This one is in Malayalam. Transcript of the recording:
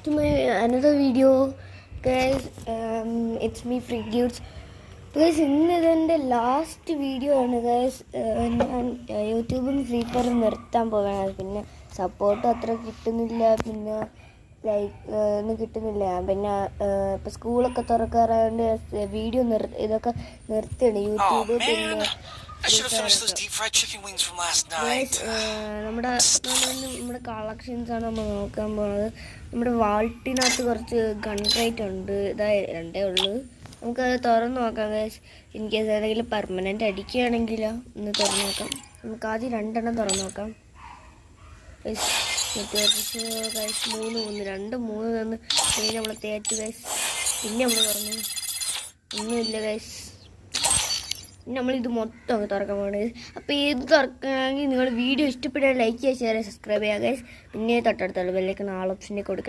to my another video, guys. It's me, Freak Dudes. Guys, ഇന്നെൻ്റെ ലാസ്റ്റ് വീഡിയോ ആണ് ഗൈസ്. ഞാൻ യൂട്യൂബും ഫ്രീ ഫയർ നിർത്താൻ പോവുകയാണ്. പിന്നെ സപ്പോർട്ട് അത്ര കിട്ടുന്നില്ല, പിന്നെ ഒന്നും കിട്ടുന്നില്ല. പിന്നെ ഇപ്പം സ്കൂളൊക്കെ തുറക്കാറായതുകൊണ്ട് വീഡിയോ ഇതൊക്കെ നിർത്തിയാണ് യൂട്യൂബ്. പിന്നെ നമ്മുടെ കളക്ഷൻസാണ് നമ്മൾ നോക്കാൻ പോകുന്നത്. നമ്മുടെ വാൾട്ടിനകത്ത് കുറച്ച് ഗൺറൈറ്റ് ഉണ്ട്. ഇതായി രണ്ടേ ഉള്ളൂ. നമുക്കത് തുറന്ന് നോക്കാം ഗൈസ്. ഇൻ കേസ് ഏതെങ്കിലും പെർമനൻ്റ് അടിക്കുകയാണെങ്കിൽ ഒന്ന് തുറന്ന് നോക്കാം. നമുക്ക് ആദ്യം 2 തുറന്ന് നോക്കാം ഗൈസ്. ഗൈസ് 3 തന്ന് പിന്നെ നമ്മൾ തേറ്റ് ഗൈസ്. പിന്നെ നമ്മൾ തുറന്നു, ഒന്നുമില്ല ഗൈസ്. പിന്നെ നമ്മളിത് മൊത്തം അങ്ങ് തുറക്കാൻ പോകുന്നത്. അപ്പോൾ ഇത് തുറക്കണമെങ്കിൽ നിങ്ങൾ വീഡിയോ ഇഷ്ടപ്പെട്ടാൽ ലൈക്ക് ചെയ്യുക, ഷെയർ ചെയ്യുക, സബ്സ്ക്രൈബ് ചെയ്യുക ഗൈസ്. പിന്നെ തൊട്ടടുത്തുള്ള ബെല്ലൈക്കൺ ആൾ ഓപ്ഷനിൽ കൊടുക്കണം.